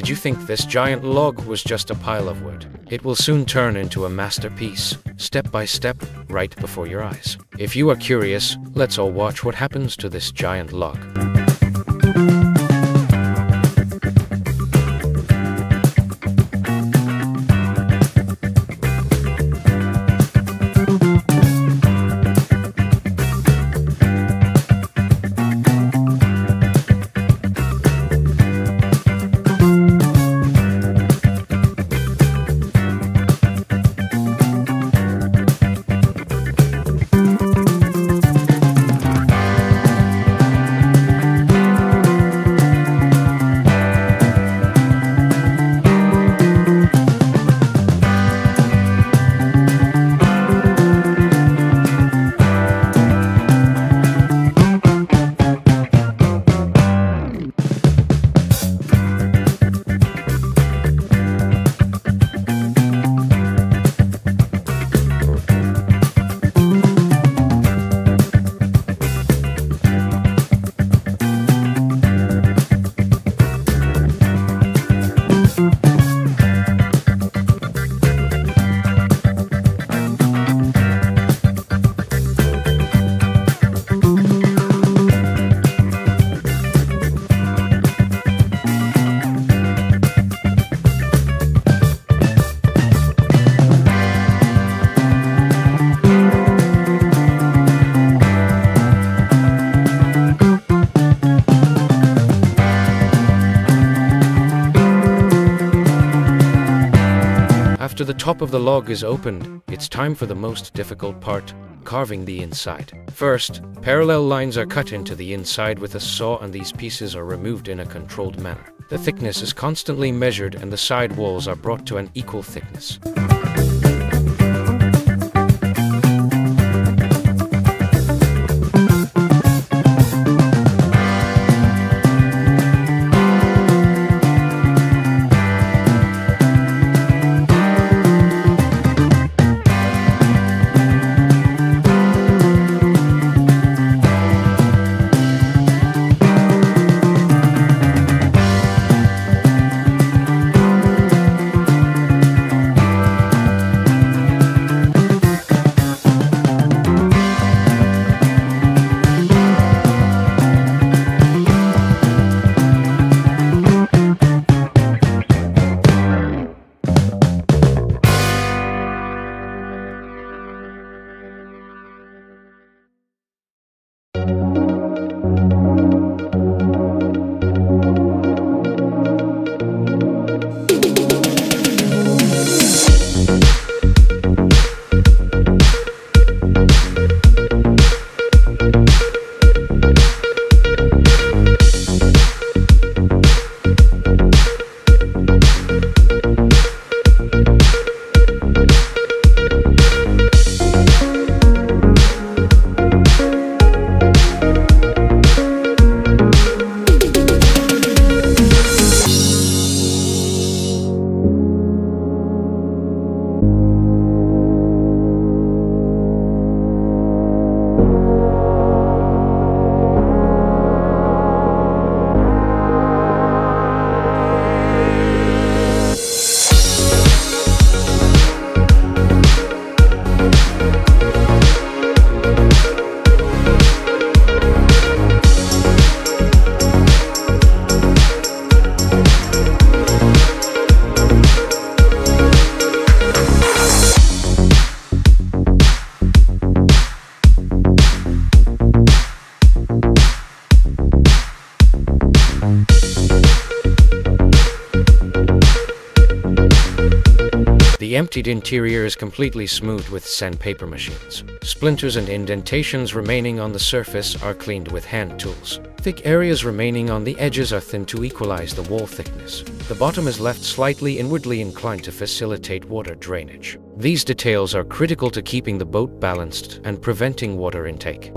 Did you think this giant log was just a pile of wood? It will soon turn into a masterpiece, step by step, right before your eyes. If you are curious, let's all watch what happens to this giant log. After the top of the log is opened, it's time for the most difficult part, carving the inside. First, parallel lines are cut into the inside with a saw and these pieces are removed in a controlled manner. The thickness is constantly measured and the side walls are brought to an equal thickness. The emptied interior is completely smoothed with sandpaper machines. Splinters and indentations remaining on the surface are cleaned with hand tools. Thick areas remaining on the edges are thinned to equalize the wall thickness. The bottom is left slightly inwardly inclined to facilitate water drainage. These details are critical to keeping the boat balanced and preventing water intake.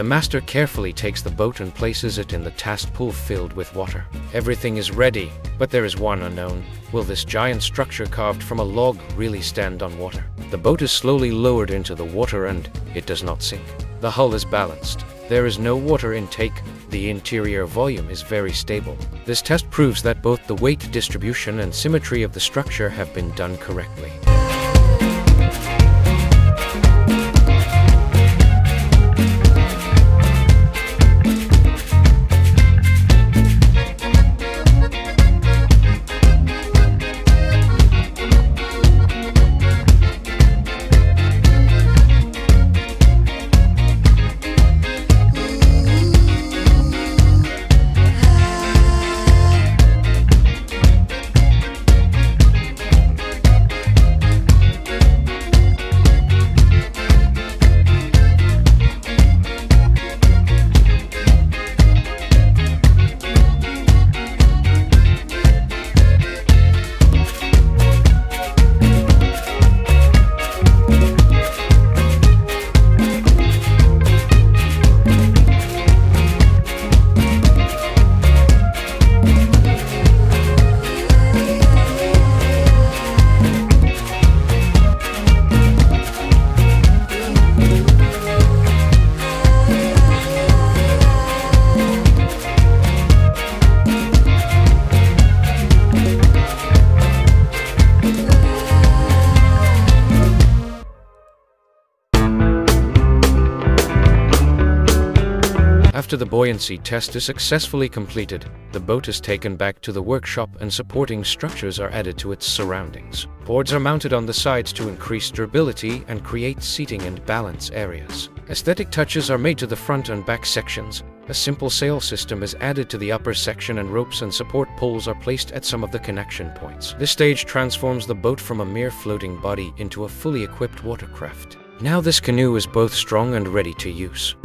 master carefully takes the boat and places it in the task pool filled with water. Everything is ready, but there is one unknown. Will this giant structure carved from a log really stand on water? The boat is slowly lowered into the water and it does not sink. The hull is balanced. There is no water intake. The interior volume is very stable. This test proves that both the weight distribution and symmetry of the structure have been done correctly. After the buoyancy test is successfully completed, the boat is taken back to the workshop and supporting structures are added to its surroundings. Boards are mounted on the sides to increase durability and create seating and balance areas. Aesthetic touches are made to the front and back sections. A simple sail system is added to the upper section and ropes and support poles are placed at some of the connection points. This stage transforms the boat from a mere floating body into a fully equipped watercraft. Now this canoe is both strong and ready to use.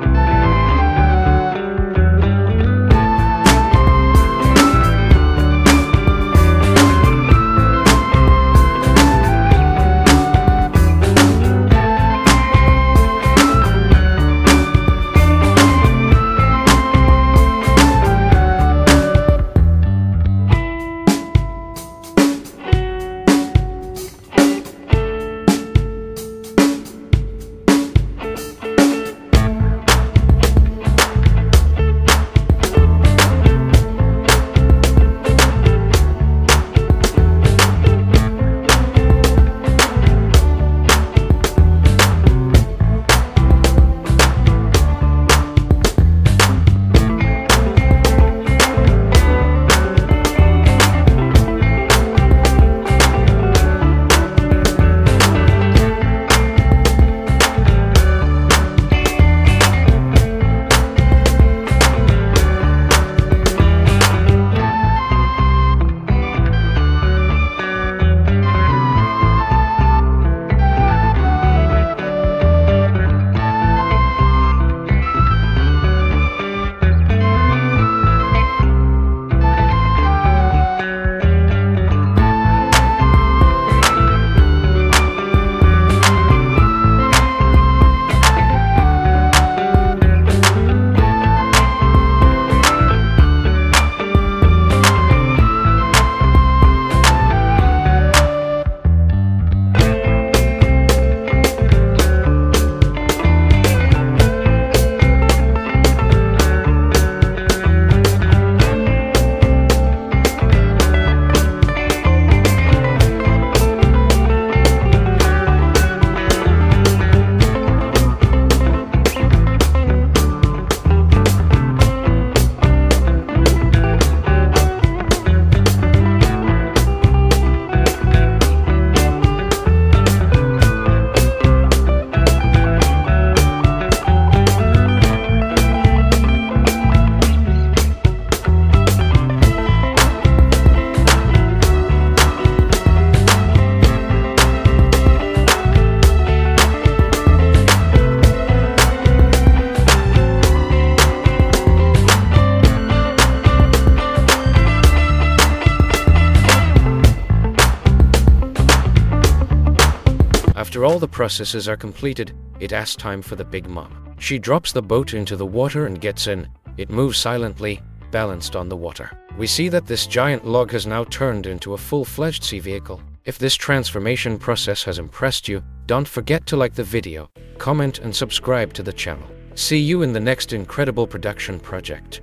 After all the processes are completed, it asks time for the big mom. She drops the boat into the water and gets in. It moves silently, balanced on the water. We see that this giant log has now turned into a full-fledged sea vehicle. If this transformation process has impressed you, don't forget to like the video, comment and subscribe to the channel. See you in the next incredible production project.